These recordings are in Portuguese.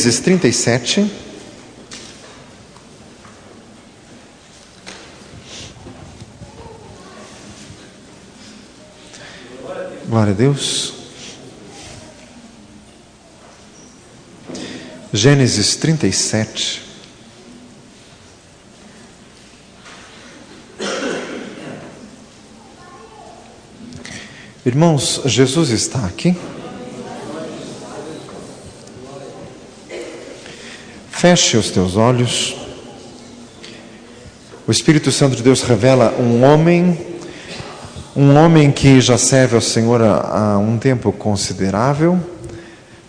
Gênesis 37. Glória a Deus. Gênesis 37. Irmãos, Jesus está aqui. Feche os teus olhos. O Espírito Santo de Deus revela um homem que já serve ao Senhor há um tempo considerável,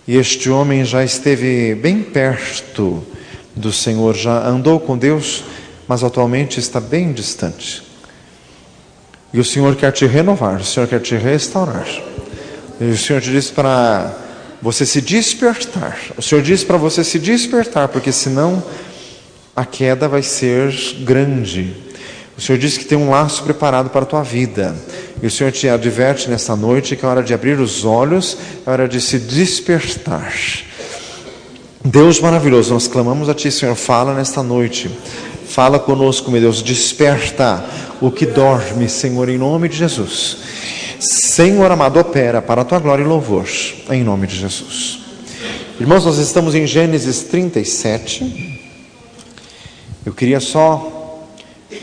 e este homem já esteve bem perto do Senhor, já andou com Deus, mas atualmente está bem distante. E o Senhor quer te renovar, o Senhor quer te restaurar. E o Senhor te diz para você se despertar. O Senhor diz para você se despertar, porque senão a queda vai ser grande. O Senhor diz que tem um laço preparado para a tua vida. E o Senhor te adverte nesta noite que é hora de abrir os olhos, é hora de se despertar. Deus maravilhoso, nós clamamos a Ti, Senhor, fala nesta noite. Fala conosco, meu Deus, desperta o que dorme, Senhor, em nome de Jesus. Senhor amado, opera para a Tua glória e louvor, em nome de Jesus. Irmãos, nós estamos em Gênesis 37. Eu queria só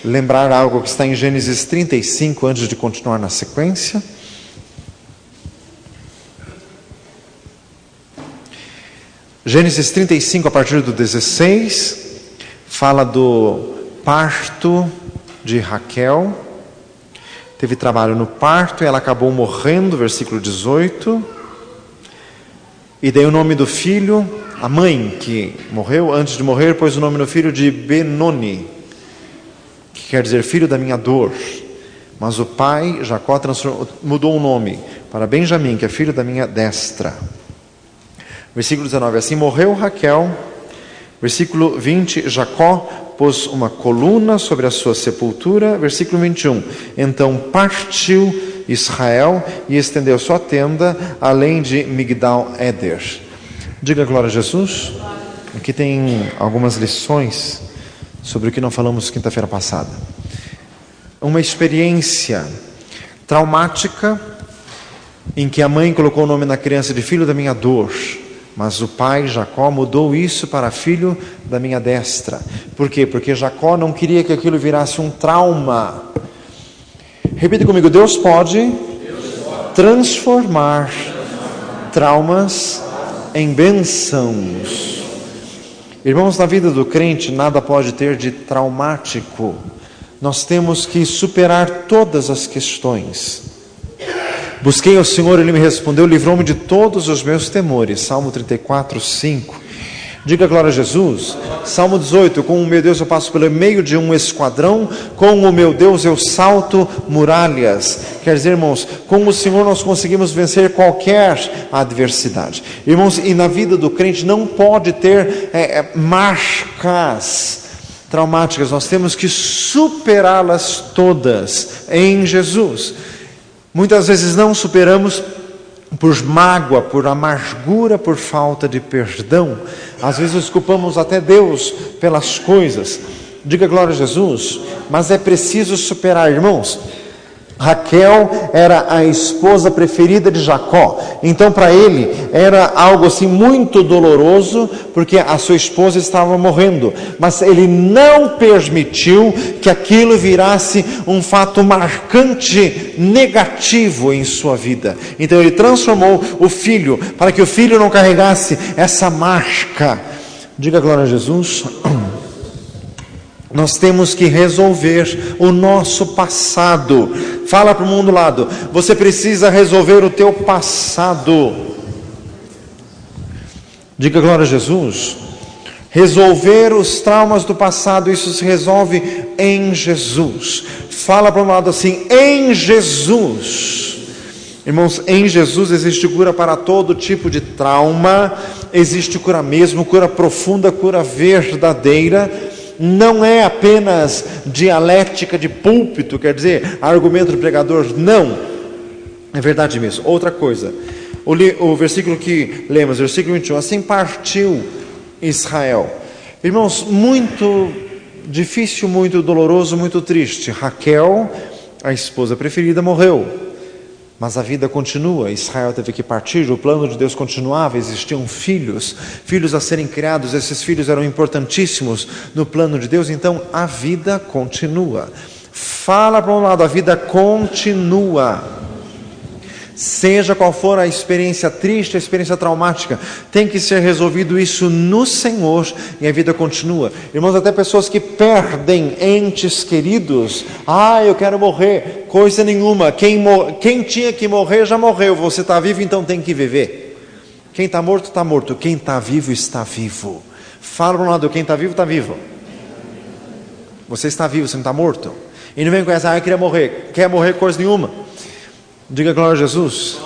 lembrar algo que está em Gênesis 35, antes de continuar na sequência. Gênesis 35, a partir do 16, fala do parto de Raquel. Teve trabalho no parto e ela acabou morrendo, versículo 18. E daí o nome do filho, a mãe que morreu, antes de morrer, pôs o nome no filho de Benoni, que quer dizer filho da minha dor. Mas o pai, Jacó, mudou o nome para Benjamim, que é filho da minha destra. Versículo 19, assim morreu Raquel. Versículo 20, Jacó pôs uma coluna sobre a sua sepultura. Versículo 21, então partiu Israel e estendeu sua tenda além de Migdal-Eder. Diga glória a Jesus. Aqui tem algumas lições sobre o que não falamos quinta-feira passada. Uma experiência traumática em que a mãe colocou o nome na criança de filho da minha dor, mas o pai, Jacó, mudou isso para filho da minha destra. Por quê? Porque Jacó não queria que aquilo virasse um trauma. Repita comigo, Deus pode transformar traumas em bênçãos. Irmãos, na vida do crente nada pode ter de traumático. Nós temos que superar todas as questões. Busquei ao Senhor, Ele me respondeu, livrou-me de todos os meus temores. Salmo 34, 5. Diga glória a Jesus. Salmo 18, com o meu Deus eu passo pelo meio de um esquadrão, com o meu Deus eu salto muralhas. Quer dizer, irmãos, com o Senhor nós conseguimos vencer qualquer adversidade. Irmãos, e na vida do crente não pode ter marcas traumáticas, nós temos que superá-las todas em Jesus. Muitas vezes não superamos por mágoa, por amargura, por falta de perdão. Às vezes culpamos até Deus pelas coisas. Diga glória a Jesus. Mas é preciso superar, irmãos. Raquel era a esposa preferida de Jacó. Então para ele era algo assim muito doloroso, porque a sua esposa estava morrendo. Mas ele não permitiu que aquilo virasse um fato marcante, negativo em sua vida. Então ele transformou o filho, para que o filho não carregasse essa marca. Diga glória a Jesus. Nós temos que resolver o nosso passado. Fala para o mundo do lado, você precisa resolver o teu passado. Diga glória a Jesus. Resolver os traumas do passado, isso se resolve em Jesus. Fala para o lado assim, em Jesus. Irmãos, em Jesus existe cura para todo tipo de trauma. Existe cura mesmo, cura profunda, cura verdadeira. Não é apenas dialética de púlpito, quer dizer, argumento do pregador, não, é verdade mesmo. Outra coisa, o versículo que lemos, versículo 21, assim partiu Israel. Irmãos, muito difícil, muito doloroso, muito triste. Raquel, a esposa preferida, morreu. Mas a vida continua. Israel teve que partir, o plano de Deus continuava, existiam filhos a serem criados, esses filhos eram importantíssimos no plano de Deus, então a vida continua. Fala para um lado, a vida continua. Seja qual for a experiência triste, a experiência traumática, tem que ser resolvido isso no Senhor e a vida continua. Irmãos, até pessoas que perdem entes queridos, eu quero morrer, coisa nenhuma, quem tinha que morrer já morreu, você está vivo, então tem que viver. Quem está morto, está morto, quem está vivo, está vivo. Fala para um lado, quem está vivo, está vivo. Você está vivo, você não está morto. E não vem com essa, eu queria morrer, quer morrer coisa nenhuma. Diga glória a Jesus.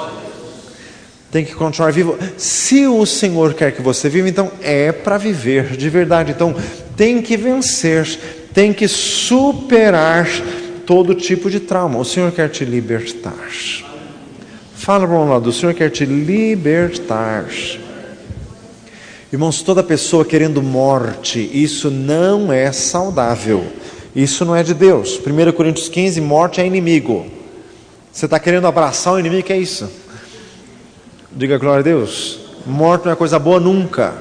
Tem que continuar vivo. Se o Senhor quer que você viva, então é para viver de verdade. Então tem que vencer, tem que superar todo tipo de trauma. O Senhor quer te libertar. Fala para um lado, o Senhor quer te libertar. Irmãos, toda pessoa querendo morte, isso não é saudável. Isso não é de Deus. 1 Coríntios 15, morte é inimigo. Você está querendo abraçar o inimigo, que é isso? Diga glória a Deus. Morte não é coisa boa nunca.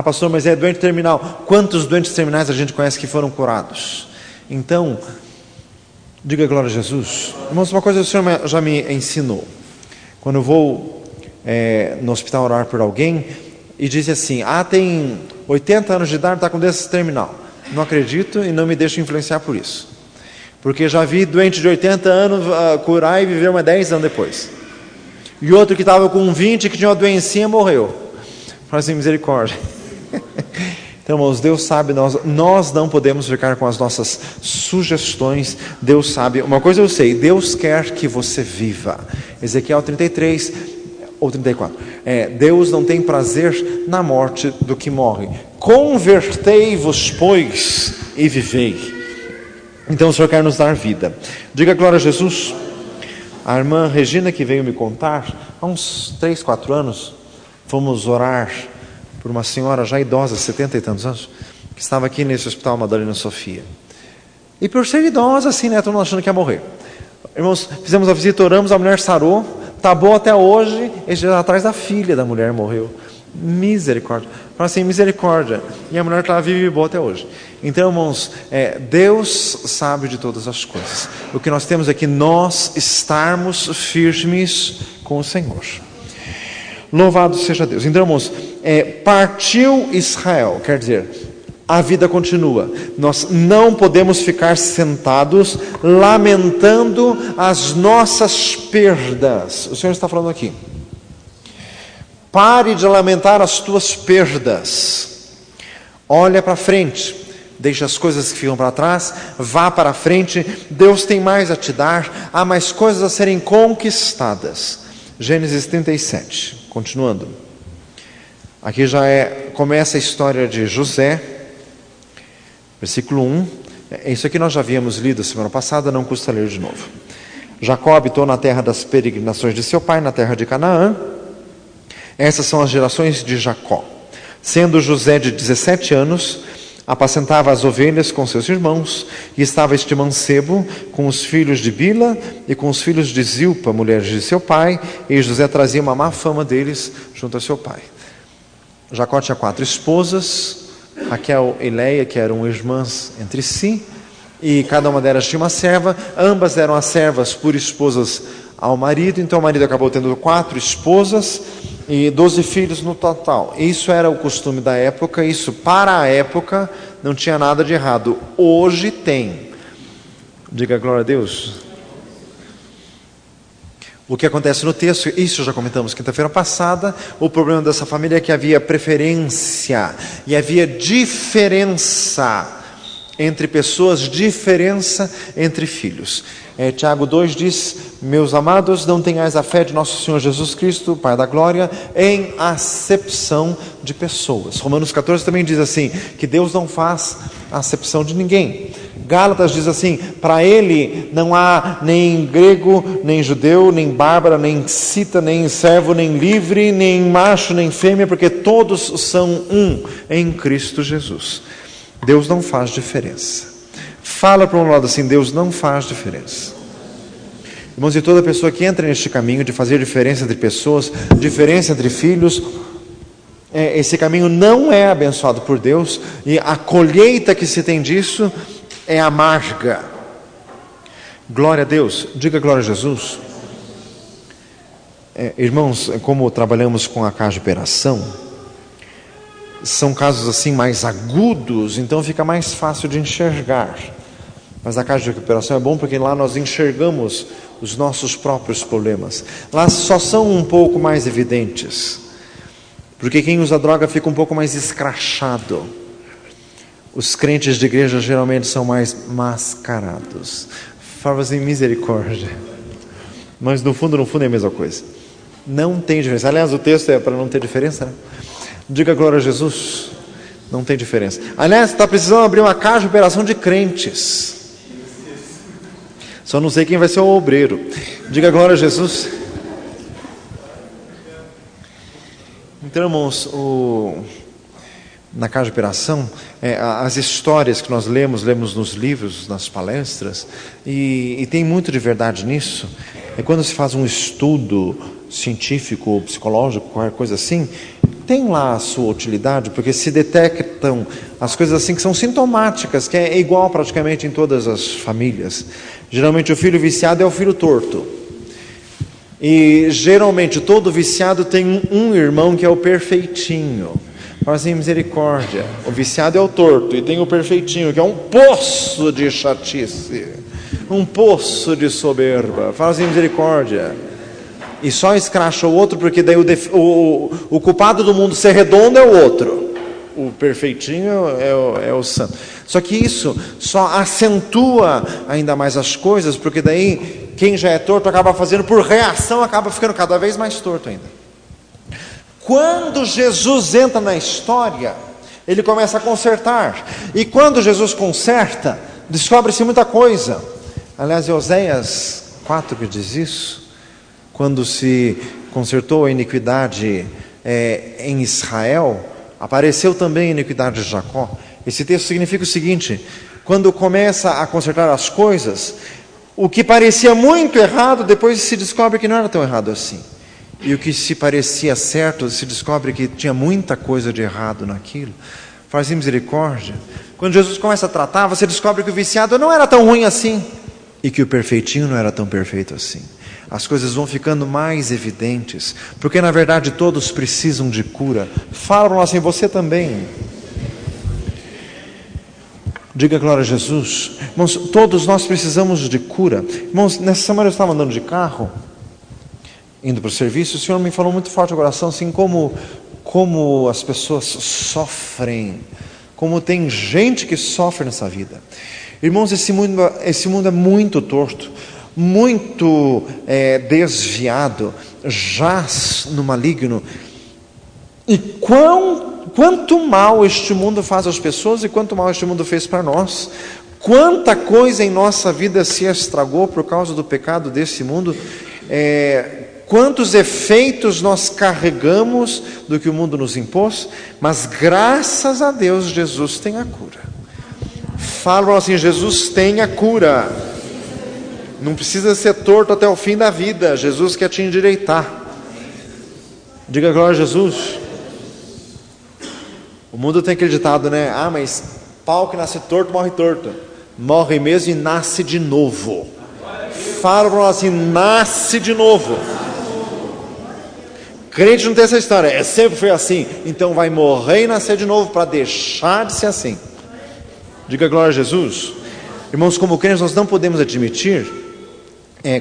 Pastor, mas é doente terminal. Quantos doentes terminais a gente conhece que foram curados? Então, diga glória a Jesus. Irmãos, uma coisa o Senhor já me ensinou. Quando eu vou no hospital orar por alguém e diz assim, tem 80 anos de idade, está com doença terminal. Não acredito e não me deixo influenciar por isso. Porque já vi doente de 80 anos curar e viver mais 10 anos depois. E outro que estava com 20, que tinha uma doencinha, morreu. Fala assim, misericórdia. Então, irmãos, Deus sabe, nós não podemos ficar com as nossas sugestões. Deus sabe, uma coisa eu sei, Deus quer que você viva. Ezequiel 33 ou 34. Deus não tem prazer na morte do que morre. Convertei-vos, pois, e vivei. Então o Senhor quer nos dar vida. Diga glória a Jesus. A irmã Regina, que veio me contar, há uns 3, 4 anos, fomos orar por uma senhora já idosa, 70 e tantos anos, que estava aqui nesse hospital Madalena Sofia. E por ser idosa, assim, todo mundo achando que ia morrer. Irmãos, fizemos a visita, oramos, a mulher sarou, está boa até hoje, esse dia atrás da filha da mulher morreu. Misericórdia. Fala assim, misericórdia. E a mulher está viva e boa até hoje. Então, irmãos, Deus sabe de todas as coisas. O que nós temos é que nós estarmos firmes com o Senhor. Louvado seja Deus. Então, irmãos, partiu Israel, quer dizer, a vida continua. Nós não podemos ficar sentados lamentando as nossas perdas. O Senhor está falando aqui. Pare de lamentar as tuas perdas. Olha para frente. Deixa as coisas que ficam para trás. Vá para frente. Deus tem mais a te dar. Há mais coisas a serem conquistadas. Gênesis 37. Continuando. Aqui já começa a história de José. Versículo 1. Isso aqui nós já havíamos lido semana passada. Não custa ler de novo. Jacó habitou na terra das peregrinações de seu pai, na terra de Canaã. Essas são as gerações de Jacó. Sendo José de 17 anos, apacentava as ovelhas com seus irmãos, e estava este mancebo com os filhos de Bila e com os filhos de Zilpa, mulheres de seu pai, e José trazia uma má fama deles junto a seu pai. Jacó tinha 4 esposas, Raquel e Leia, que eram irmãs entre si, e cada uma delas tinha uma serva, ambas eram as servas por esposas ao marido, então o marido acabou tendo 4 esposas, e 12 filhos no total. Isso era o costume da época, isso para a época não tinha nada de errado. Hoje tem. Diga glória a Deus. O que acontece no texto, isso já comentamos quinta-feira passada, o problema dessa família é que havia preferência e havia diferença entre pessoas, diferença entre filhos. Tiago 2 diz, meus amados, não tenhais a fé de nosso Senhor Jesus Cristo, Pai da glória, em acepção de pessoas. Romanos 14 também diz assim, que Deus não faz acepção de ninguém. Gálatas diz assim: para ele não há nem grego, nem judeu, nem bárbara, nem cita, nem servo, nem livre, nem macho, nem fêmea, porque todos são um em Cristo Jesus. Deus não faz diferença. Fala para um lado assim: Deus não faz diferença. Irmãos, e toda pessoa que entra neste caminho de fazer diferença entre pessoas, diferença entre filhos, esse caminho não é abençoado por Deus, e a colheita que se tem disso é amarga. Glória a Deus, diga glória a Jesus. Irmãos, como trabalhamos com a casa de operação, são casos assim mais agudos, então fica mais fácil de enxergar. Mas a casa de recuperação é bom porque lá nós enxergamos os nossos próprios problemas. Lá só são um pouco mais evidentes, porque quem usa droga fica um pouco mais escrachado. Os crentes de igreja geralmente são mais mascarados. Fala assim, misericórdia. Mas no fundo é a mesma coisa. Não tem diferença. Aliás, o texto é para não ter diferença, né? Diga glória a Jesus. Não tem diferença. Aliás, está precisando abrir uma casa de operação de crentes. Só não sei quem vai ser o obreiro. Diga glória a Jesus. Então, irmãos, na casa de operação, as histórias que nós lemos nos livros, nas palestras, e tem muito de verdade nisso. Quando se faz um estudo científico ou psicológico, qualquer coisa assim, tem lá a sua utilidade, porque se detectam as coisas assim que são sintomáticas, que é igual praticamente em todas as famílias. Geralmente o filho viciado é o filho torto. E geralmente todo viciado tem um irmão que é o perfeitinho. Fala assim, misericórdia. O viciado é o torto e tem o perfeitinho, que é um poço de chatice, um poço de soberba. Fala assim, misericórdia. E só escracha o outro, porque daí o culpado do mundo ser redondo é o outro. O perfeitinho é o santo. Só que isso só acentua ainda mais as coisas, porque daí quem já é torto acaba fazendo por reação, acaba ficando cada vez mais torto ainda. Quando Jesus entra na história, ele começa a consertar. E quando Jesus conserta, descobre-se muita coisa. Aliás, é Oséias 4 que diz isso. Quando se consertou a iniquidade em Israel, apareceu também a iniquidade de Jacó. Esse texto significa o seguinte: quando começa a consertar as coisas, o que parecia muito errado, depois se descobre que não era tão errado assim. E o que se parecia certo, se descobre que tinha muita coisa de errado naquilo. Faz misericórdia. Quando Jesus começa a tratar, você descobre que o viciado não era tão ruim assim, e que o perfeitinho não era tão perfeito assim. As coisas vão ficando mais evidentes, porque na verdade todos precisam de cura. Falam assim, você também. Diga glória a Jesus. Irmãos, todos nós precisamos de cura. Irmãos, nessa semana eu estava andando de carro, indo para o serviço, o Senhor me falou muito forte no coração, assim, como as pessoas sofrem, como tem gente que sofre nessa vida. Irmãos, esse mundo é muito torto, muito desviado, jaz no maligno. E quanto mal este mundo faz às pessoas e quanto mal este mundo fez para nós. Quanta coisa em nossa vida se estragou por causa do pecado desse mundo. Quantos efeitos nós carregamos do que o mundo nos impôs. Mas graças a Deus Jesus tem a cura. Falam assim, Jesus tem a cura. Não precisa ser torto até o fim da vida. Jesus quer te endireitar. Diga glória a Jesus. O mundo tem aquele ditado, né? Mas pau que nasce torto, morre torto. Morre mesmo e nasce de novo. Falam assim, nasce de novo. Crente não tem essa história. Sempre foi assim. Então vai morrer e nascer de novo para deixar de ser assim. Diga glória a Jesus. Irmãos, como crentes nós não podemos admitir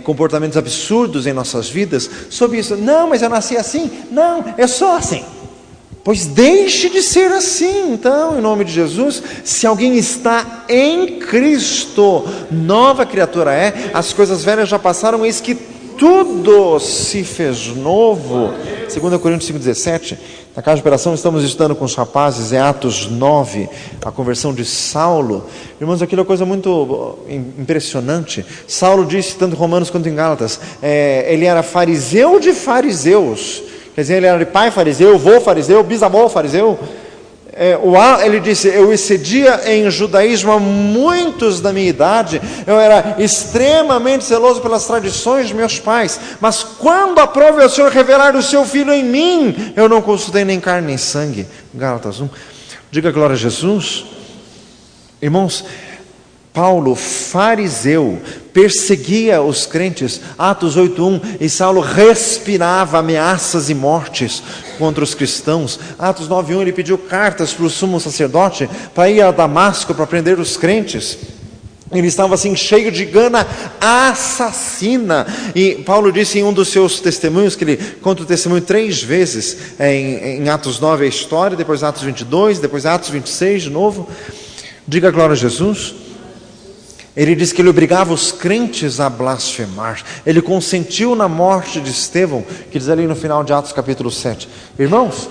comportamentos absurdos em nossas vidas sobre isso. Não, mas eu nasci assim. Não, é só assim. Pois deixe de ser assim. Então, em nome de Jesus, se alguém está em Cristo, nova criatura é. As coisas velhas já passaram, eis que tudo se fez novo. 2 Coríntios 5,17, Na casa de operação estamos estudando com os rapazes, é Atos 9, a conversão de Saulo. Irmãos, aquilo é uma coisa muito impressionante. Saulo disse, tanto em Romanos quanto em Gálatas, ele era fariseu de fariseus. Quer dizer, ele era de pai fariseu, avô fariseu, bisavô fariseu. Ele disse, eu excedia em judaísmo a muitos da minha idade, eu era extremamente zeloso pelas tradições de meus pais, mas quando aprove o Senhor revelar o seu Filho em mim, eu não consultei nem carne nem sangue. Gálatas 1, diga glória a Jesus. Irmãos, Paulo, fariseu, perseguia os crentes, Atos 8:1, e Saulo respirava ameaças e mortes contra os cristãos. Atos 9:1, ele pediu cartas para o sumo sacerdote para ir a Damasco para prender os crentes. Ele estava assim cheio de gana assassina. E Paulo disse em um dos seus testemunhos, que ele conta o testemunho 3 vezes, em Atos 9 a história, depois Atos 22, depois Atos 26 de novo. Diga glória a Jesus. Ele diz que ele obrigava os crentes a blasfemar. Ele consentiu na morte de Estevão, que diz ali no final de Atos capítulo 7. Irmãos,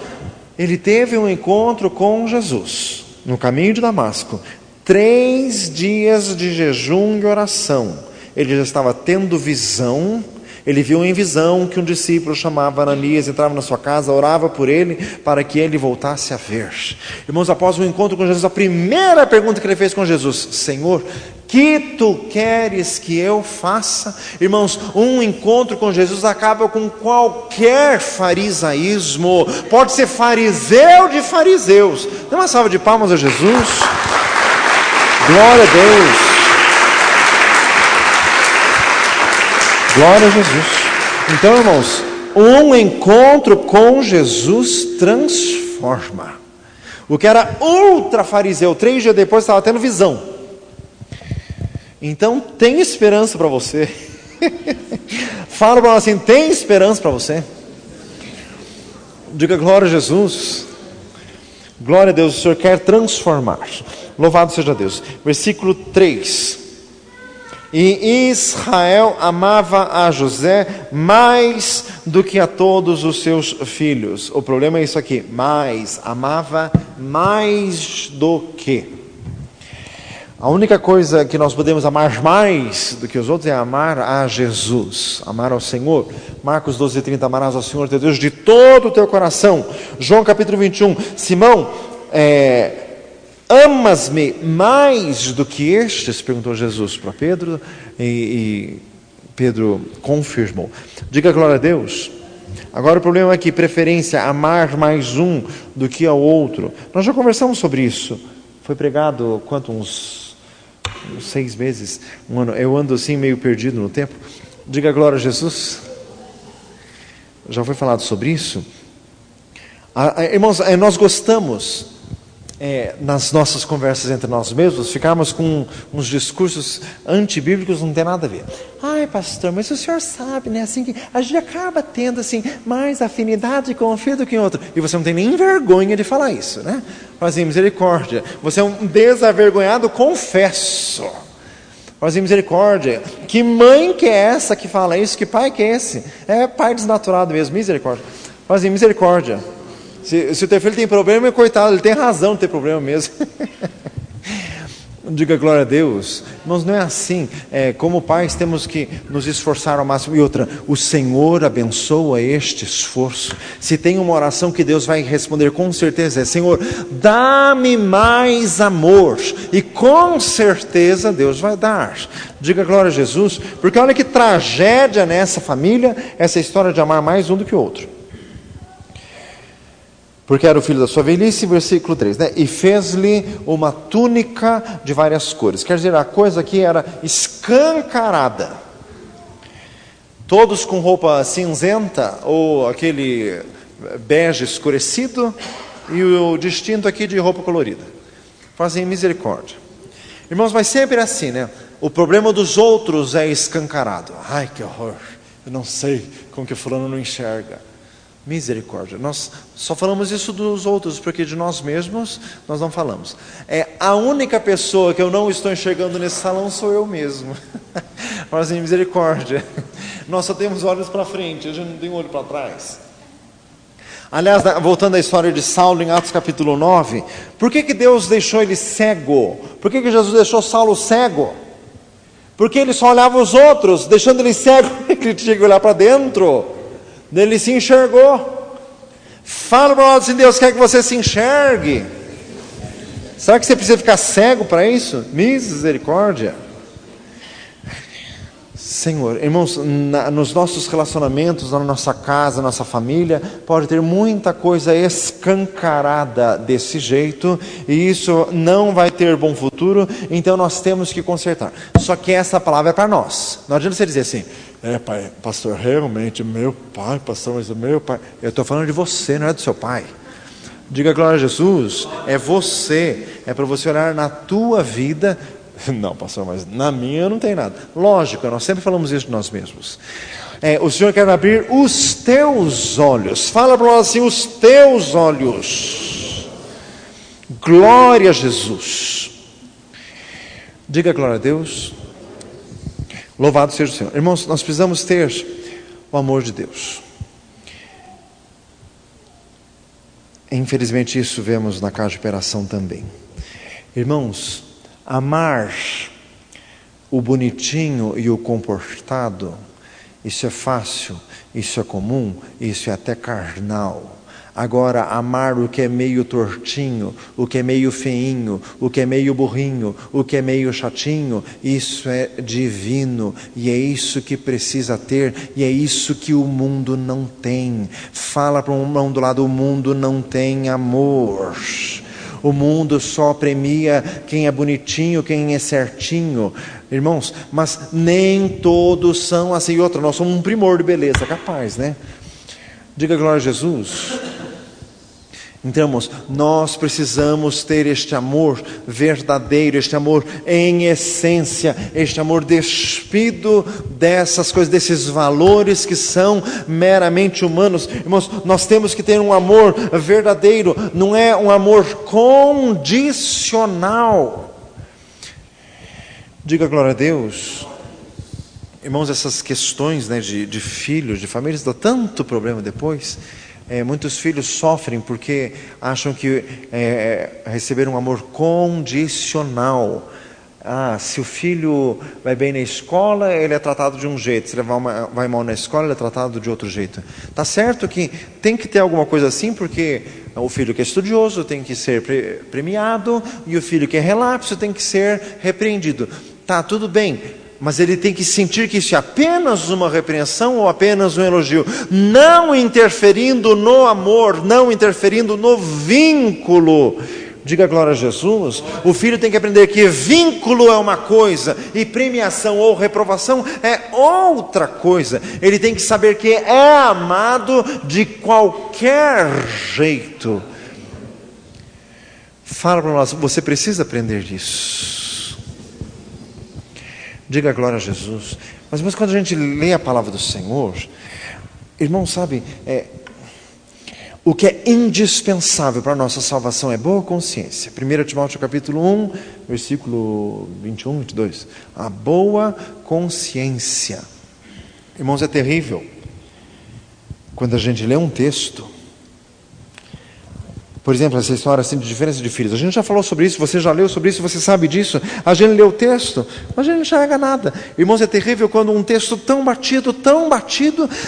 ele teve um encontro com Jesus, no caminho de Damasco. 3 dias de jejum e oração. Ele já estava tendo visão. Ele viu em visão que um discípulo chamava Ananias, entrava na sua casa, orava por ele, para que ele voltasse a ver. Irmãos, após o encontro com Jesus, a primeira pergunta que ele fez com Jesus: Senhor, que tu queres que eu faça? Irmãos, um encontro com Jesus acaba com qualquer farisaísmo. Pode ser fariseu de fariseus. Dê uma salva de palmas a Jesus. Glória a Deus. Glória a Jesus. Então, irmãos, um encontro com Jesus transforma. O que era ultra fariseu, 3 dias depois estava tendo visão. Então, tem esperança para você. Fala para nós assim, tem esperança para você. Diga glória a Jesus. Glória a Deus, o Senhor quer transformar. Louvado seja Deus. Versículo 3. E Israel amava a José mais do que a todos os seus filhos. O problema é isso aqui, mais, amava mais do que. A única coisa que nós podemos amar mais do que os outros é amar a Jesus, amar ao Senhor. Marcos 12:30, amarás ao Senhor teu Deus de todo o teu coração. João capítulo 21, Simão, amas-me mais do que estes? Perguntou Jesus para Pedro, e Pedro confirmou. Diga glória a Deus. Agora o problema é que preferência, amar mais um do que ao outro. Nós já conversamos sobre isso. Foi pregado, uns 6 meses, um ano. Eu ando assim meio perdido no tempo. Diga glória a Jesus. Já foi falado sobre isso. Irmãos, nós gostamos, nas nossas conversas entre nós mesmos, ficarmos com uns discursos antibíblicos, não tem nada a ver. Ai, pastor, mas o senhor sabe, né, assim, que a gente acaba tendo, assim, mais afinidade com um filho do que com outro. E você não tem nem vergonha de falar isso, né? Fala assim, misericórdia, você é um desavergonhado, confesso. Fala assim, misericórdia, que mãe que é essa que fala isso? Que pai que é esse? É pai desnaturado mesmo, misericórdia. Fala assim, misericórdia. Se o teu filho tem problema, coitado, ele tem razão de ter problema mesmo. Diga glória a Deus. Mas não é assim. Como pais temos que nos esforçar ao máximo. E outra, o Senhor abençoa este esforço. Se tem uma oração que Deus vai responder com certeza, é: Senhor, dá-me mais amor. E com certeza Deus vai dar. Diga glória a Jesus. Porque olha que tragédia nessa família, essa história de amar mais um do que o outro. Porque era o filho da sua velhice, versículo 3, né? E fez-lhe uma túnica de várias cores. Quer dizer, a coisa aqui era escancarada. Todos com roupa cinzenta, ou aquele bege escurecido, e o distinto aqui de roupa colorida. Fazem misericórdia. Irmãos, mas sempre é assim, né? O problema dos outros é escancarado. Ai, que horror. Eu não sei como que fulano não enxerga. Misericórdia. Nós só falamos isso dos outros, porque de nós mesmos nós não falamos. A única pessoa que eu não estou enxergando nesse salão sou eu mesmo. Mas em misericórdia. Nós só temos olhos para frente, a gente não tem olho para trás. Aliás, voltando à história de Saulo em Atos capítulo 9, por que Deus deixou ele cego? Por que Jesus deixou Saulo cego? Porque ele só olhava os outros, deixando ele cego, ele tinha que olhar para dentro. Ele se enxergou. Fala para o lado assim, Deus quer que você se enxergue. Será que você precisa ficar cego para isso? Misericórdia. Senhor, irmãos, nos nossos relacionamentos, na nossa casa, na nossa família, pode ter muita coisa escancarada desse jeito, e isso não vai ter bom futuro, então nós temos que consertar. Só que essa palavra é para nós. Não adianta você dizer assim, pai, pastor, realmente, meu pai, pastor, mas o meu pai... Eu estou falando de você, não é do seu pai. Diga glória a Jesus, é você, é para você olhar na tua vida. Não, pastor, mas na minha eu não tenho nada. Lógico, nós sempre falamos isso de nós mesmos. O Senhor quer abrir os teus olhos. Fala para nós assim, os teus olhos. Glória a Jesus. Diga glória a Deus. Louvado seja o Senhor. Irmãos, nós precisamos ter o amor de Deus. Infelizmente isso vemos na casa de operação também. Irmãos, amar o bonitinho e o comportado, isso é fácil, isso é comum, isso é até carnal. Agora, amar o que é meio tortinho, o que é meio feinho, o que é meio burrinho, o que é meio chatinho, isso é divino, e é isso que precisa ter, e é isso que o mundo não tem. Fala para um irmão do lado, o mundo não tem amor. O mundo só premia quem é bonitinho, quem é certinho. Irmãos, mas nem todos são assim. E outra, nós somos um primor de beleza, capaz, né? Diga glória a Jesus. Então, irmãos, nós precisamos ter este amor verdadeiro, este amor em essência, este amor despido dessas coisas, desses valores que são meramente humanos. Irmãos, nós temos que ter um amor verdadeiro, não é um amor condicional. Diga glória a Deus. Irmãos, essas questões, né, de filhos, de famílias, dá tanto problema depois. Muitos filhos sofrem porque acham que receberam um amor condicional. Se o filho vai bem na escola, ele é tratado de um jeito. Se ele vai mal na escola, ele é tratado de outro jeito. Tá certo que tem que ter alguma coisa assim, porque o filho que é estudioso tem que ser premiado, e o filho que é relapso tem que ser repreendido. Tá, tudo bem. Mas ele tem que sentir que isso é apenas uma repreensão ou apenas um elogio, não interferindo no amor, não interferindo no vínculo. Diga glória a Jesus. O filho tem que aprender que vínculo é uma coisa e premiação ou reprovação é outra coisa. Ele tem que saber que é amado de qualquer jeito. Fala para nós, você precisa aprender isso. Diga glória a Jesus. Mas quando a gente lê a palavra do Senhor, irmão, sabe, o que é indispensável para a nossa salvação é boa consciência. 1 Timóteo capítulo 1, versículo 21, 22. A boa consciência. Irmãos, é terrível quando a gente lê um texto. Por exemplo, essa história assim, de diferença de filhos. A gente já falou sobre isso, você já leu sobre isso, você sabe disso. A gente lê o texto, mas a gente não enxerga nada. Irmãos, é terrível quando um texto tão batido,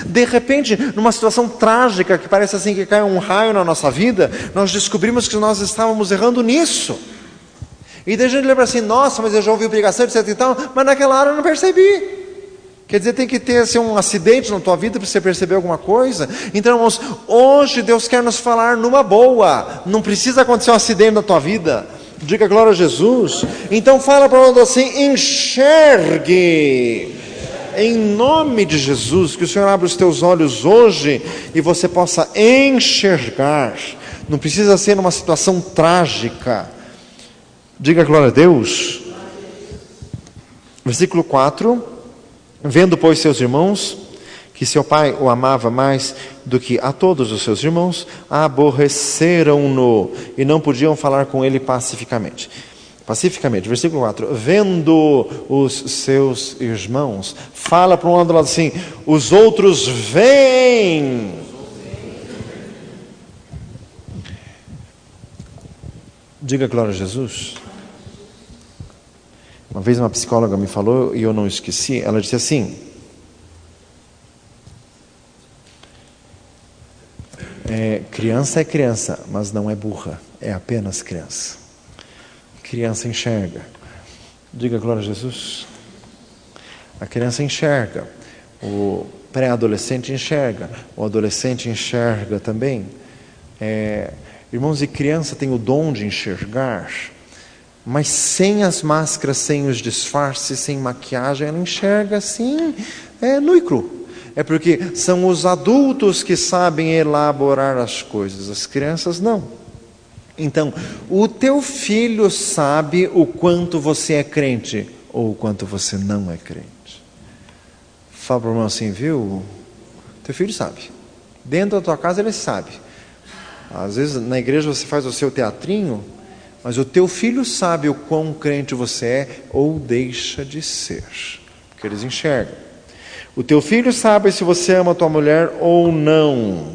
de repente, numa situação trágica, que parece assim que cai um raio na nossa vida, nós descobrimos que nós estávamos errando nisso. E daí a gente lembra assim, nossa, mas eu já ouvi pregação, etc e tal, mas naquela hora eu não percebi. Quer dizer, tem que ter assim, um acidente na tua vida para você perceber alguma coisa. Então, irmãos, hoje Deus quer nos falar numa boa. Não precisa acontecer um acidente na tua vida. Diga glória a Jesus. Então fala para nós assim, enxergue. Em nome de Jesus, que o Senhor abra os teus olhos hoje e você possa enxergar. Não precisa ser numa situação trágica. Diga glória a Deus. Versículo 4. Vendo, pois, seus irmãos, que seu pai o amava mais do que a todos os seus irmãos, aborreceram-no e não podiam falar com ele pacificamente. Versículo 4. Vendo os seus irmãos, fala para um lado assim, os outros veem. Diga glória a Jesus. Uma vez uma psicóloga me falou, e eu não esqueci, ela disse assim: criança é criança, mas não é burra, é apenas criança. Criança enxerga. Diga glória a Jesus. A criança enxerga, o pré-adolescente enxerga, o adolescente enxerga também. Irmãos, e criança tem o dom de enxergar, mas sem as máscaras, sem os disfarces, sem maquiagem, ela enxerga assim, nu e cru. É porque são os adultos que sabem elaborar as coisas, as crianças não. Então, o teu filho sabe o quanto você é crente ou o quanto você não é crente. Fala para o irmão assim, viu? Teu filho sabe. Dentro da tua casa ele sabe. Às vezes na igreja você faz o seu teatrinho, mas o teu filho sabe o quão crente você é ou deixa de ser, porque eles enxergam. O teu filho sabe se você ama a tua mulher ou não,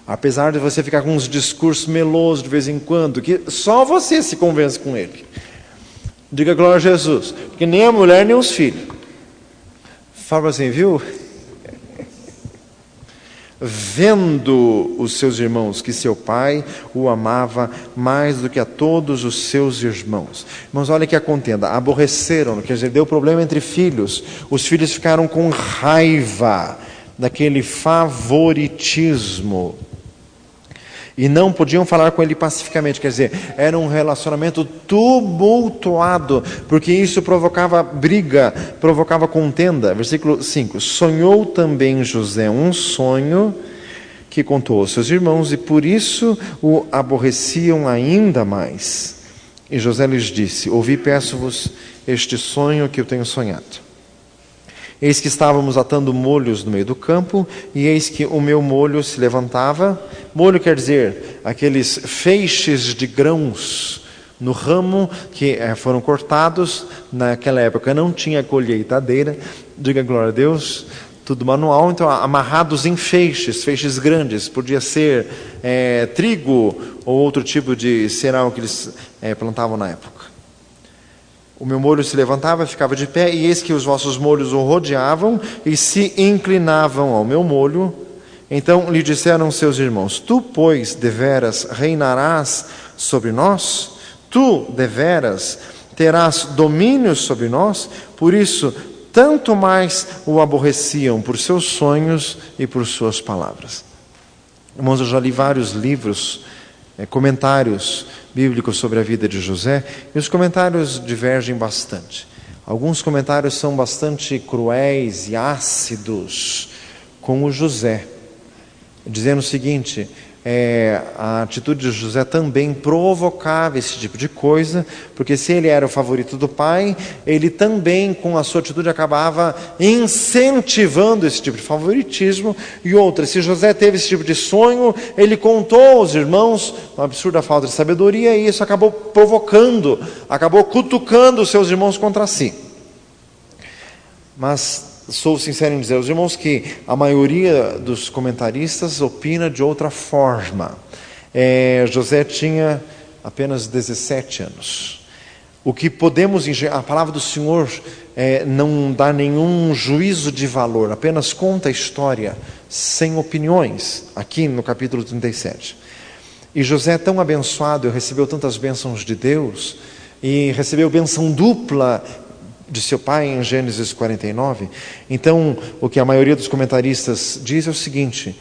apesar de você ficar com uns discursos melosos de vez em quando, que só você se convence com ele. Diga glória a Jesus, porque nem a mulher nem os filhos. Fala assim, viu? Vendo os seus irmãos que seu pai o amava mais do que a todos os seus irmãos. Irmãos, olha que a contenda, aborreceram, quer dizer, deu problema entre filhos. Os filhos ficaram com raiva daquele favoritismo e não podiam falar com ele pacificamente, quer dizer, era um relacionamento tumultuado, porque isso provocava briga, provocava contenda. Versículo 5, sonhou também José um sonho que contou aos seus irmãos, e por isso o aborreciam ainda mais. E José lhes disse, ouvi, peço-vos este sonho que eu tenho sonhado. Eis que estávamos atando molhos no meio do campo, e eis que o meu molho se levantava. Molho quer dizer aqueles feixes de grãos no ramo que foram cortados. Naquela época não tinha colheitadeira, diga glória a Deus, tudo manual, então amarrados em feixes, feixes grandes, podia ser trigo ou outro tipo de cereal que eles plantavam na época. O meu molho se levantava, ficava de pé, e eis que os vossos molhos o rodeavam e se inclinavam ao meu molho. Então lhe disseram seus irmãos, tu, pois, deveras reinarás sobre nós? Tu, deveras, terás domínio sobre nós? Por isso, tanto mais o aborreciam por seus sonhos e por suas palavras. Irmãos, eu já li vários livros, comentários bíblicos sobre a vida de José, e os comentários divergem bastante. Alguns comentários são bastante cruéis e ácidos com o José, dizendo o seguinte, a atitude de José também provocava esse tipo de coisa, porque se ele era o favorito do pai, ele também com a sua atitude acabava incentivando esse tipo de favoritismo. E outra, se José teve esse tipo de sonho, ele contou aos irmãos uma absurda falta de sabedoria, e isso acabou provocando, acabou cutucando os seus irmãos contra si. Mas sou sincero em dizer aos irmãos que a maioria dos comentaristas opina de outra forma. José tinha apenas 17 anos. O que podemos enxergar, a palavra do Senhor não dá nenhum juízo de valor, apenas conta a história, sem opiniões, aqui no capítulo 37. E José é tão abençoado, recebeu tantas bênçãos de Deus, e recebeu bênção dupla de seu pai em Gênesis 49. Então, o que a maioria dos comentaristas diz é o seguinte,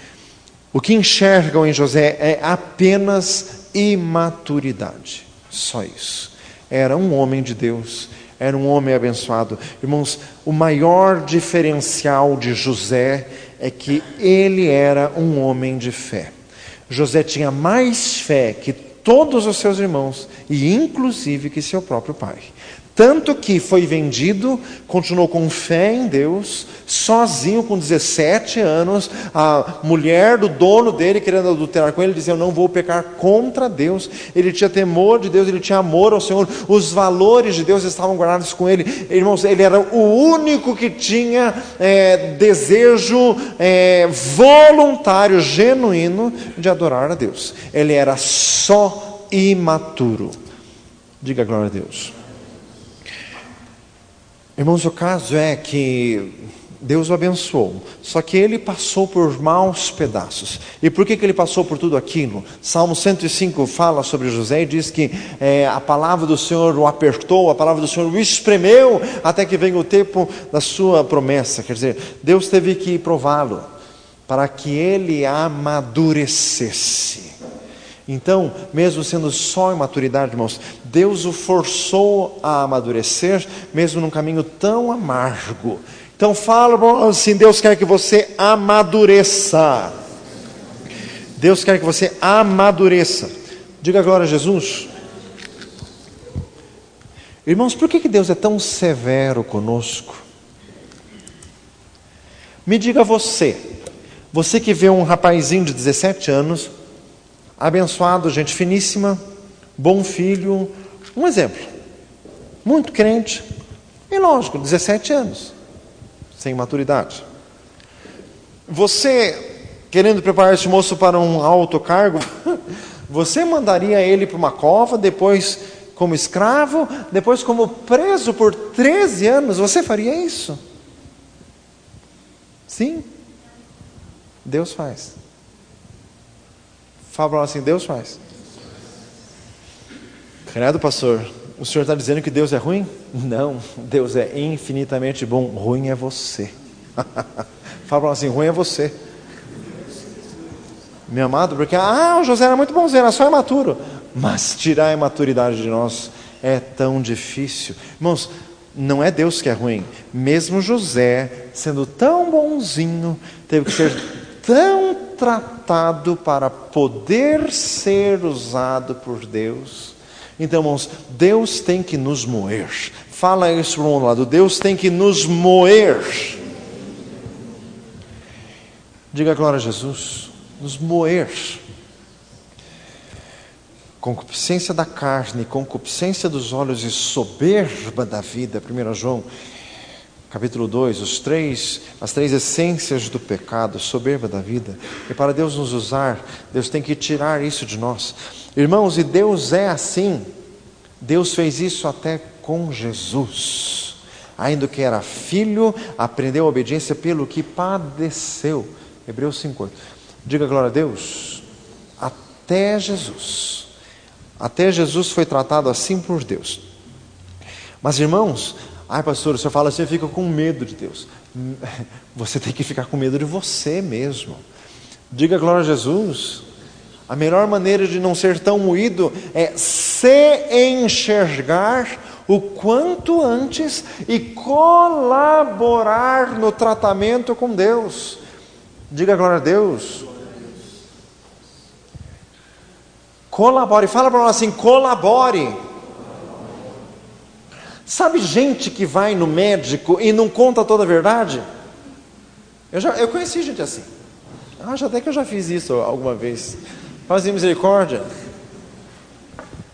o que enxergam em José é apenas imaturidade, só isso. Era um homem de Deus, era um homem abençoado. Irmãos, o maior diferencial de José é que ele era um homem de fé. José tinha mais fé que todos os seus irmãos, e inclusive que seu próprio pai. Tanto que foi vendido, continuou com fé em Deus, sozinho com 17 anos, a mulher do dono dele querendo adulterar com ele, dizia, eu não vou pecar contra Deus. Ele tinha temor de Deus, ele tinha amor ao Senhor, os valores de Deus estavam guardados com ele. Irmãos, ele era o único que tinha desejo voluntário, genuíno de adorar a Deus. Ele era só imaturo. Diga glória a Deus. Irmãos, o caso é que Deus o abençoou, só que ele passou por maus pedaços. E por que ele passou por tudo aquilo? Salmo 105 fala sobre José e diz que a palavra do Senhor o apertou, a palavra do Senhor o espremeu, até que venha o tempo da sua promessa. Quer dizer, Deus teve que prová-lo, para que ele amadurecesse. Então, mesmo sendo só imaturidade, irmãos, Deus o forçou a amadurecer, mesmo num caminho tão amargo. Então fala assim, Deus quer que você amadureça. Deus quer que você amadureça. Diga glória a Jesus. Irmãos, por que Deus é tão severo conosco? Me diga você que vê um rapazinho de 17 anos, abençoado, gente finíssima, bom filho, um exemplo, muito crente, e lógico, 17 anos, sem maturidade. Você, querendo preparar esse moço para um alto cargo, você mandaria ele para uma cova, depois como escravo, depois como preso por 13 anos, você faria isso? Sim, Deus faz. Fala assim, Deus faz. Credo, pastor, o senhor está dizendo que Deus é ruim? Não, Deus é infinitamente bom. Ruim é você. Fala assim, ruim é você. Meu amado, porque o José era muito bonzinho, era só imaturo. Mas tirar a imaturidade de nós é tão difícil. Irmãos, não é Deus que é ruim. Mesmo José, sendo tão bonzinho, teve que ser tão tratado para poder ser usado por Deus. Então, irmãos, Deus tem que nos moer. Fala isso para um lado, Deus tem que nos moer. Diga glória a Jesus. Nos moer. Concupiscência da carne, concupiscência dos olhos e soberba da vida. 1 João capítulo 2, as três essências do pecado, soberba da vida. E para Deus nos usar, Deus tem que tirar isso de nós. Irmãos, e Deus é assim. Deus fez isso até com Jesus. Ainda que era filho, aprendeu a obediência pelo que padeceu. Hebreus 5:8. Diga glória a Deus. Até Jesus foi tratado assim por Deus. Mas irmãos, pastor, o senhor fala assim, eu fico com medo de Deus. Você tem que ficar com medo de você mesmo. Diga glória a Jesus. A melhor maneira de não ser tão moído é se enxergar o quanto antes e colaborar no tratamento com Deus. Diga glória a Deus. Colabore, fala para nós assim, colabore. Sabe gente que vai no médico e não conta toda a verdade? Eu conheci gente assim. Acho até que eu já fiz isso alguma vez. Fazia misericórdia.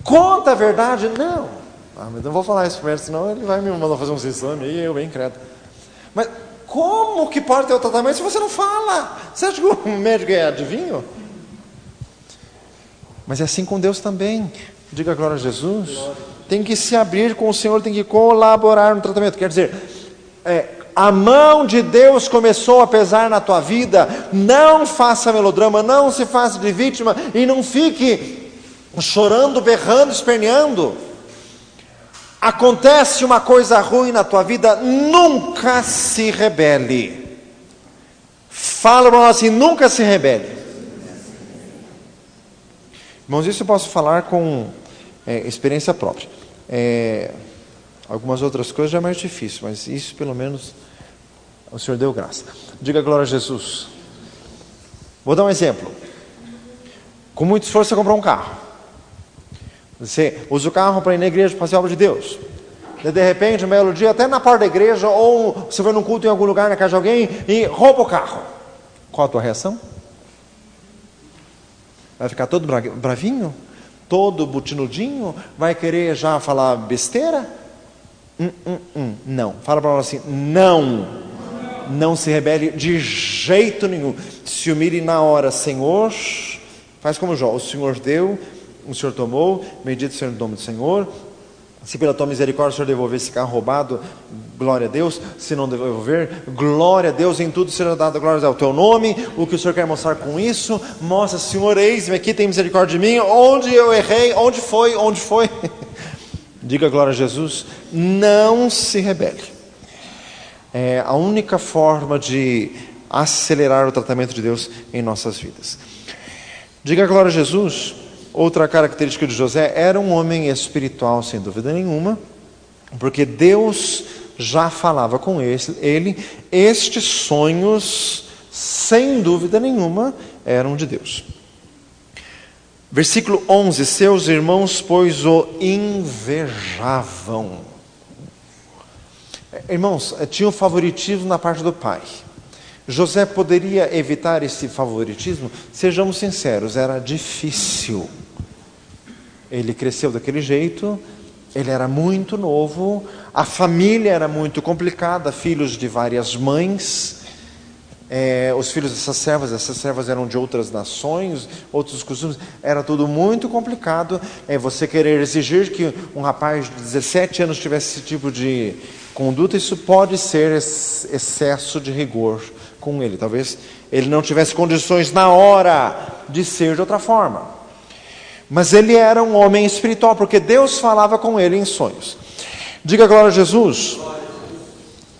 Conta a verdade? Não. Mas não vou falar isso para ele, senão ele vai me mandar fazer um exame aí, eu bem credo. Mas como que pode ter o tratamento se você não fala? Você acha que o médico é adivinho? Mas é assim com Deus também. Diga glória a Jesus. Tem que se abrir com o Senhor, tem que colaborar no tratamento. Quer dizer, a mão de Deus começou a pesar na tua vida. Não faça melodrama, não se faça de vítima e não fique chorando, berrando, esperneando. Acontece uma coisa ruim na tua vida, nunca se rebele. Fala para nós assim, nunca se rebele. Irmãos, isso eu posso falar com experiência própria. Algumas outras coisas já é mais difícil, mas isso pelo menos o Senhor deu graça. Diga glória a Jesus. Vou dar um exemplo. Com muito esforço você comprou um carro. Você usa o carro para ir na igreja, para fazer a obra de Deus. De repente, no belo dia, até na porta da igreja, ou você vai num culto em algum lugar, na casa de alguém, e rouba o carro. Qual a tua reação? Vai ficar todo bravinho? Todo butinudinho? Vai querer já falar besteira? Não. Fala para nós assim, não. Não se rebele de jeito nenhum. Se humilhe na hora, Senhor. Faz como Jó, o Senhor deu, o Senhor tomou, bendito seja o nome do Senhor. Se pela tua misericórdia o Senhor devolver esse carro roubado, glória a Deus. Se não devolver, glória a Deus. Em tudo será dada glória ao teu nome. O que o Senhor quer mostrar com isso? Mostra, Senhor, eis-me aqui, tem misericórdia de mim. Onde eu errei? Onde foi? Diga glória a Jesus. Não se rebele. É a única forma de acelerar o tratamento de Deus em nossas vidas. Diga glória a Jesus. Outra característica de José, era um homem espiritual, sem dúvida nenhuma, porque Deus já falava com ele. Estes sonhos, sem dúvida nenhuma, eram de Deus. Versículo 11: seus irmãos, pois, o invejavam. Irmãos, tinha um favoritismo na parte do pai. José poderia evitar esse favoritismo? Sejamos sinceros, era difícil. Ele cresceu daquele jeito, ele era muito novo, a família era muito complicada, filhos de várias mães, os filhos dessas servas eram de outras nações, outros costumes, era tudo muito complicado. Você querer exigir que um rapaz de 17 anos tivesse esse tipo de conduta, isso pode ser excesso de rigor com ele. Talvez ele não tivesse condições na hora de ser de outra forma. Mas ele era um homem espiritual, porque Deus falava com ele em sonhos. Diga glória a Jesus.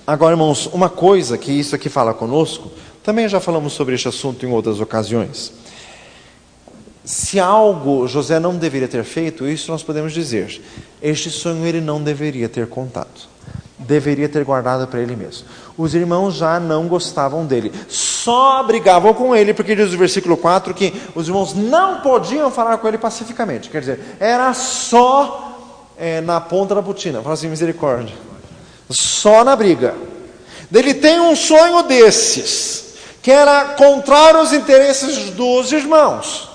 Agora, irmãos, uma coisa que isso aqui fala conosco, também já falamos sobre este assunto em outras ocasiões. Se algo José não deveria ter feito, isso nós podemos dizer: este sonho ele não deveria ter contado. Deveria ter guardado para ele mesmo. Os irmãos já não gostavam dele, só brigavam com ele, porque diz o versículo 4 que os irmãos não podiam falar com ele pacificamente. Quer dizer, era só na ponta da botina. Fala assim, misericórdia. Só na briga. Ele tem um sonho desses, que era contrário aos interesses dos irmãos.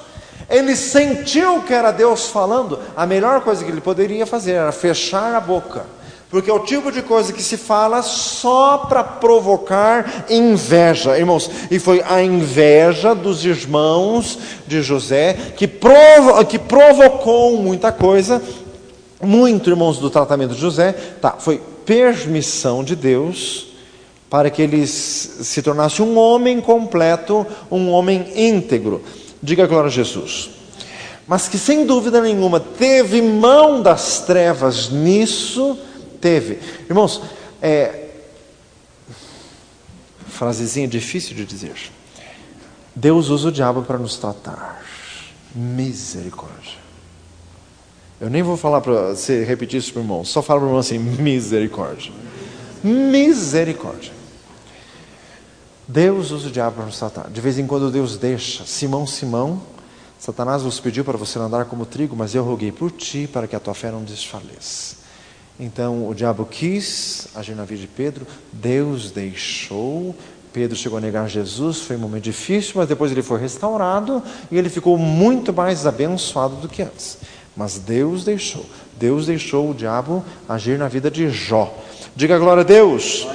Ele sentiu que era Deus falando. A melhor coisa que ele poderia fazer era fechar a boca, porque é o tipo de coisa que se fala só para provocar inveja, irmãos. E foi a inveja dos irmãos de José que provocou muita coisa. Muito, irmãos, do tratamento de José, foi permissão de Deus para que ele se tornasse um homem completo, um homem íntegro. Diga glória a Jesus. Mas que sem dúvida nenhuma teve mão das trevas nisso. Teve. Irmãos, frasezinha difícil de dizer. Deus usa o diabo para nos tratar. Misericórdia. Eu nem vou falar para você repetir isso para o irmão. Só fala para o irmão assim, misericórdia. Misericórdia. Deus usa o diabo para nos tratar. De vez em quando Deus deixa. Simão, Satanás vos pediu para você andar como trigo, mas eu roguei por ti para que a tua fé não desfaleça. Então o diabo quis agir na vida de Pedro, Deus deixou. Pedro chegou a negar Jesus, foi um momento difícil, mas depois ele foi restaurado e ele ficou muito mais abençoado do que antes. Mas Deus deixou o diabo agir na vida de Jó. Diga glória a Deus.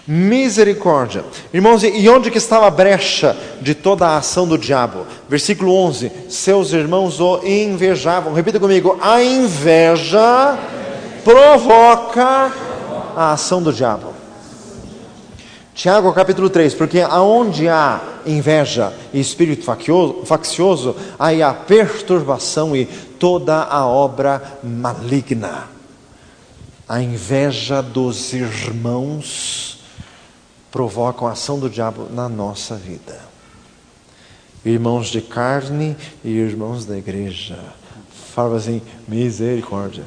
Misericórdia. Irmãos, e onde que estava a brecha de toda a ação do diabo? Versículo 11: seus irmãos o invejavam. Repita comigo: a inveja provoca a ação do diabo. Tiago capítulo 3: porque aonde há inveja e espírito faccioso, aí há perturbação e toda a obra maligna. A inveja dos irmãos provocam a ação do diabo na nossa vida. Irmãos de carne e irmãos da igreja. Fala assim, misericórdia.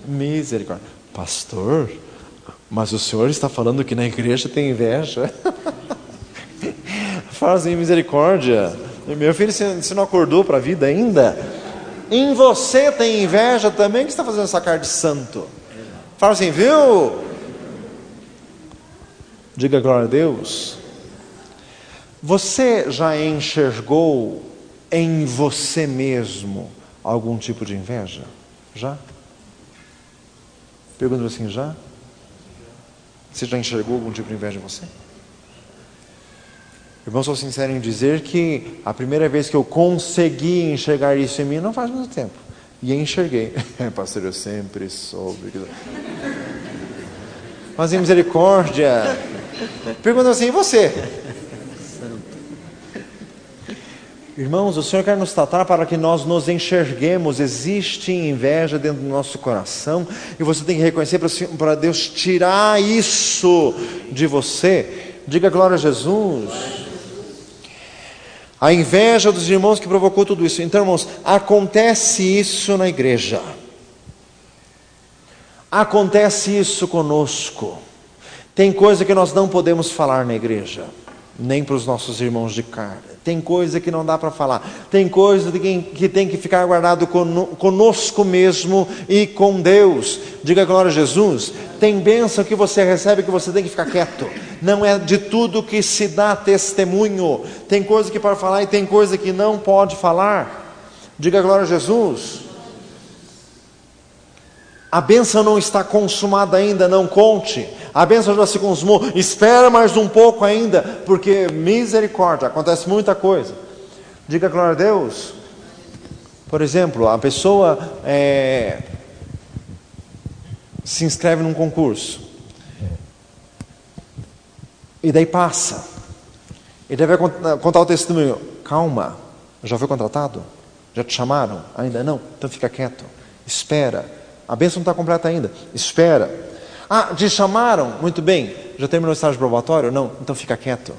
Misericórdia. Pastor, mas o senhor está falando que na igreja tem inveja? Fala assim, misericórdia. Meu filho, você não acordou para a vida ainda? Em você tem inveja também, que está fazendo essa cara de santo. Fala assim, viu? Diga glória a Deus. Você já enxergou em você mesmo algum tipo de inveja? Já? Pergunto assim, já? Você já enxergou algum tipo de inveja em você? Irmãos, sou sincero em dizer que a primeira vez que eu consegui enxergar isso em mim não faz muito tempo. E enxerguei. Pastor, eu sempre soube. Mas em misericórdia. Pergunta assim, e você? Irmãos, o Senhor quer nos tratar para que nós nos enxerguemos. Existe inveja dentro do nosso coração e você tem que reconhecer para Deus tirar isso de você. Diga glória a Jesus. A inveja dos irmãos que provocou tudo isso. Então, irmãos, acontece isso na igreja. Acontece isso conosco. Tem coisa que nós não podemos falar na igreja, nem para os nossos irmãos de carne. Tem coisa que não dá para falar. Tem coisa que tem que ficar guardado conosco mesmo e com Deus. Diga glória a Jesus. Tem bênção que você recebe que você tem que ficar quieto. Não é de tudo que se dá testemunho. Tem coisa que pode falar e tem coisa que não pode falar. Diga glória a Jesus. A bênção não está consumada ainda, não conte. A bênção já se consumou, espera mais um pouco ainda, porque misericórdia, acontece muita coisa. Diga glória a Deus. Por exemplo, a pessoa se inscreve num concurso, e daí passa, e daí vai contar o testemunho. Calma, já foi contratado? Já te chamaram? Ainda não? Então fica quieto, espera. A bênção não está completa ainda, espera. Ah, te chamaram? Muito bem. Já terminou o estágio probatório? Não? Então fica quieto.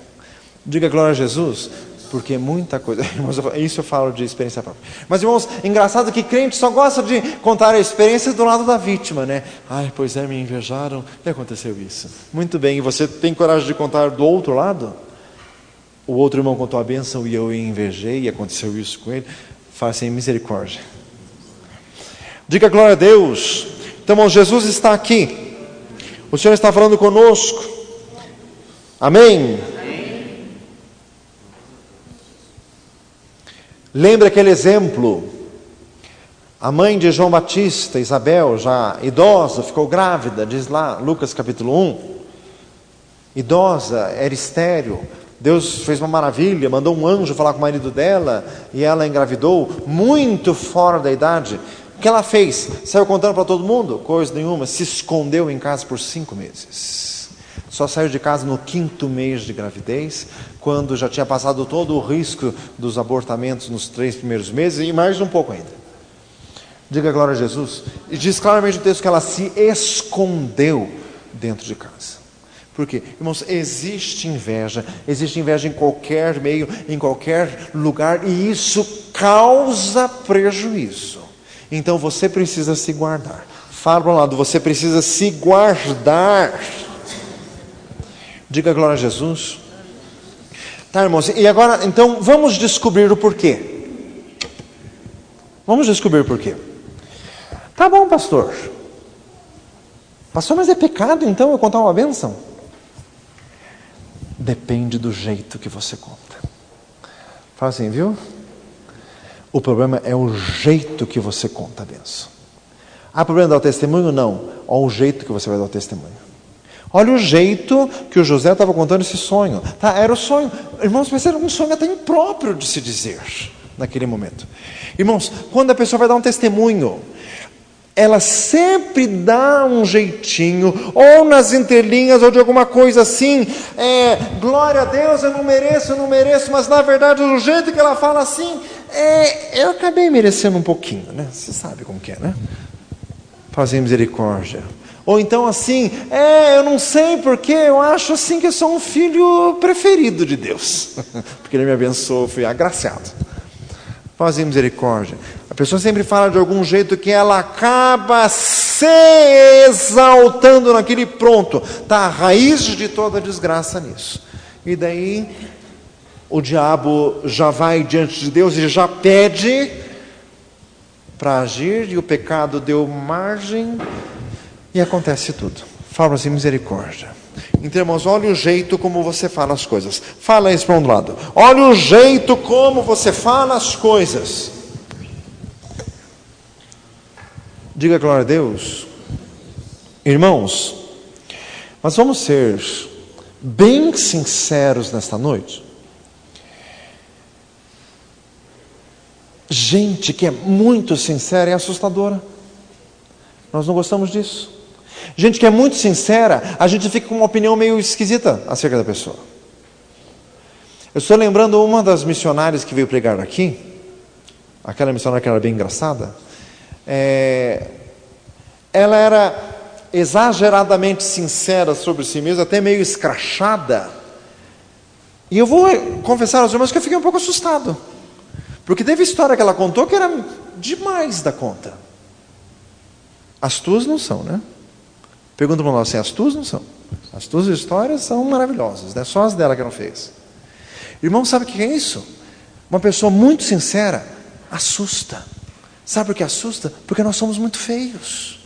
Diga glória a Jesus, porque muita coisa. Irmãos, isso eu falo de experiência própria. Mas, irmãos, engraçado que crente só gosta de contar a experiência do lado da vítima, né? Ai, pois é, me invejaram e aconteceu isso. Muito bem, e você tem coragem de contar do outro lado? O outro irmão contou a bênção e eu invejei e aconteceu isso com ele. Fala assim, misericórdia. Diga glória a Deus. Então, irmãos, Jesus está aqui. O Senhor está falando conosco. Amém? Amém. Lembra aquele exemplo? A mãe de João Batista, Isabel, já idosa, ficou grávida, diz lá, Lucas capítulo 1. Idosa, era estéril. Deus fez uma maravilha, mandou um anjo falar com o marido dela e ela engravidou, muito fora da idade. O que ela fez? Saiu contando para todo mundo? Coisa nenhuma, se escondeu em casa por 5 meses. Só saiu de casa no 5º mês de gravidez, quando já tinha passado todo o risco dos abortamentos nos 3 primeiros meses e mais um pouco ainda. Diga glória a Jesus. E diz claramente o texto que ela se escondeu dentro de casa. Por quê? Irmãos, existe inveja em qualquer meio, em qualquer lugar, e isso causa prejuízo. Então você precisa se guardar. Fala para um lado, você precisa se guardar. Diga glória a Jesus. Tá, irmãos, e agora, então, vamos descobrir o porquê. Vamos descobrir o porquê. Tá bom, pastor. Pastor, mas é pecado então eu contar uma bênção? Depende do jeito que você conta. Fala assim, viu? O problema é o jeito que você conta a bênção. Há problema de dar o testemunho? Não. Olha o jeito que você vai dar o testemunho. Olha o jeito que o José estava contando esse sonho. Tá, era o sonho. Irmãos, mas era um sonho até impróprio de se dizer naquele momento. Irmãos, quando a pessoa vai dar um testemunho, ela sempre dá um jeitinho, ou nas entrelinhas, ou de alguma coisa assim, glória a Deus, eu não mereço, mas na verdade o jeito que ela fala assim, eu acabei merecendo um pouquinho, né? Você sabe como que é, né? Fazer misericórdia. Ou então assim, eu não sei porque eu acho assim que eu sou um filho preferido de Deus, porque Ele me abençoou, fui agraciado. Fazer misericórdia. A pessoa sempre fala de algum jeito que ela acaba se exaltando naquele pronto. Está a raiz de toda a desgraça nisso. E daí o diabo já vai diante de Deus e já pede para agir, e o pecado deu margem e acontece tudo. Fala assim, misericórdia. Então, irmãos, olha o jeito como você fala as coisas. Fala isso para um lado. Olha o jeito como você fala as coisas. Diga glória a Deus. Irmãos, mas vamos ser bem sinceros nesta noite. Gente que é muito sincera é assustadora. Nós não gostamos disso. Gente que é muito sincera, a gente fica com uma opinião meio esquisita acerca da pessoa. Eu estou lembrando uma das missionárias que veio pregar aqui, aquela missionária que era bem engraçada. Ela era exageradamente sincera sobre si mesma, até meio escrachada. E eu vou confessar aos irmãos que eu fiquei um pouco assustado, porque teve história que ela contou que era demais da conta. As tuas não são, né? Pergunta para nós assim, as tuas não são. As tuas histórias são maravilhosas, né? Só as dela que não fez. Irmão, sabe o que é isso? Uma pessoa muito sincera assusta. Sabe por que assusta? Porque nós somos muito feios.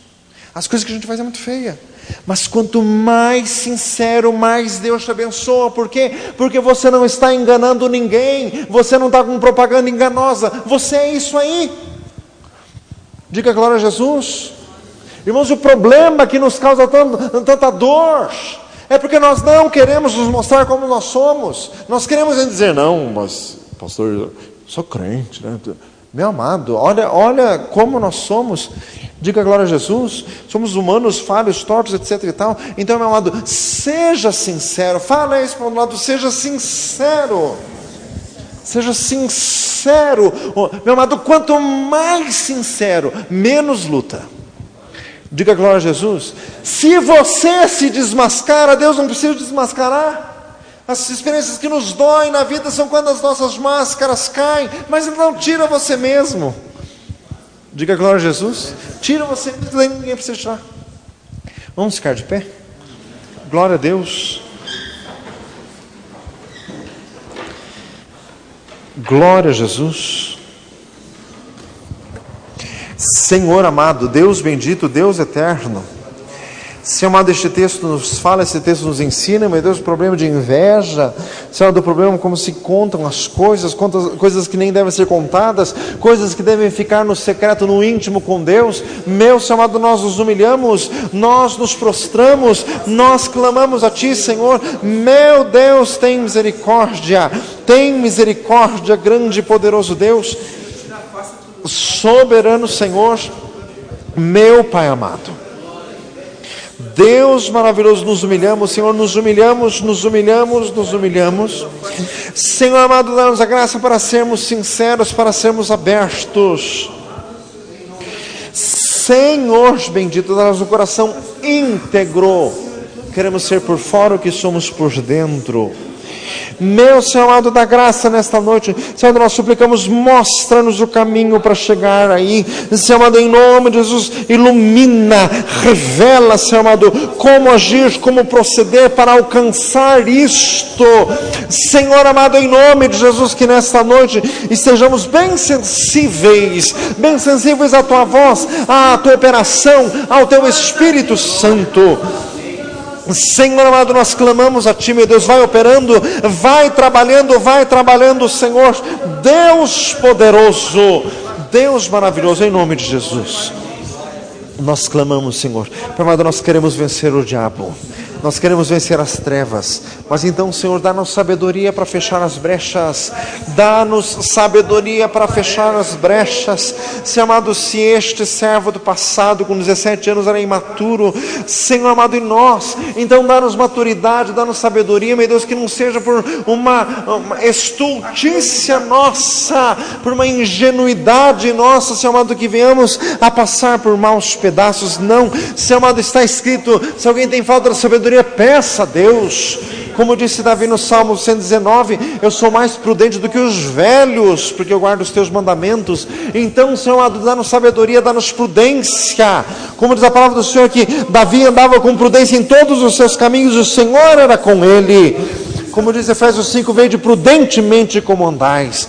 As coisas que a gente faz é muito feia. Mas quanto mais sincero, mais Deus te abençoa. Por quê? Porque você não está enganando ninguém. Você não está com propaganda enganosa. Você é isso aí. Diga glória a Jesus. Irmãos, o problema que nos causa tanta dor é porque nós não queremos nos mostrar como nós somos. Nós queremos dizer, não, mas pastor, eu sou crente, né? Meu amado, olha como nós somos. Diga glória a Jesus. Somos humanos, falhos, tortos, etc e tal. Então, meu amado, seja sincero. Fala isso para o lado, seja sincero. Seja sincero. Meu amado, quanto mais sincero, menos luta. Diga glória a Jesus. Se você se desmascara, Deus não precisa desmascarar. As experiências que nos doem na vida são quando as nossas máscaras caem. Mas não tira você mesmo. Diga glória a Jesus. Tira você mesmo, daí ninguém precisa tirar. Vamos ficar de pé? Glória a Deus. Glória a Jesus. Senhor amado, Deus bendito, Deus eterno, Senhor amado, este texto nos fala, esse texto nos ensina, meu Deus, o problema de inveja, Senhor, do problema como se contam as coisas, coisas que nem devem ser contadas, coisas que devem ficar no secreto, no íntimo com Deus. Meu Senhor amado, nós nos humilhamos, nós nos prostramos, nós clamamos a Ti, Senhor. Meu Deus, tem misericórdia, grande e poderoso Deus, soberano Senhor, meu Pai amado, Deus maravilhoso, nos humilhamos, Senhor, nos humilhamos, Senhor amado, dá-nos a graça para sermos sinceros, para sermos abertos, Senhor bendito, dá-nos um coração íntegro, queremos ser por fora o que somos por dentro. Meu Senhor amado, dá graça nesta noite, Senhor, nós suplicamos, mostra-nos o caminho para chegar aí, Senhor amado, em nome de Jesus, ilumina, revela, Senhor amado, como agir, como proceder para alcançar isto, Senhor amado, em nome de Jesus, que nesta noite estejamos bem sensíveis à Tua voz, à Tua operação, ao Teu Espírito Santo. Senhor amado, nós clamamos a Ti, meu Deus, vai operando, vai trabalhando, Senhor, Deus poderoso, Deus maravilhoso, em nome de Jesus. Nós clamamos, Senhor, Pai amado, nós queremos vencer o diabo, nós queremos vencer as trevas, mas então, Senhor, dá-nos sabedoria para fechar as brechas, Senhor amado, se este servo do passado, com 17 anos, era imaturo, Senhor amado, em nós, então dá-nos maturidade, dá-nos sabedoria, meu Deus, que não seja por uma estultícia nossa, por uma ingenuidade nossa, Senhor amado, que venhamos a passar por maus pedaços, não, Senhor amado, está escrito, se alguém tem falta de sabedoria, peça a Deus, como disse Davi no Salmo 119, eu sou mais prudente do que os velhos, porque eu guardo os teus mandamentos. Então, Senhor amado, dá-nos sabedoria, dá-nos prudência, como diz a palavra do Senhor, que Davi andava com prudência em todos os seus caminhos, o Senhor era com ele, como diz Efésios 5, vede prudentemente como andais.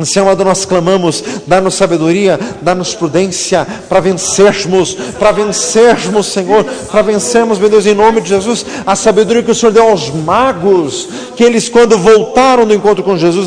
Senhor amado, nós clamamos, dá-nos sabedoria, dá-nos prudência para vencermos, Senhor, para vencermos, meu Deus, em nome de Jesus, a sabedoria que o Senhor deu aos magos, que eles, quando voltaram do encontro com Jesus,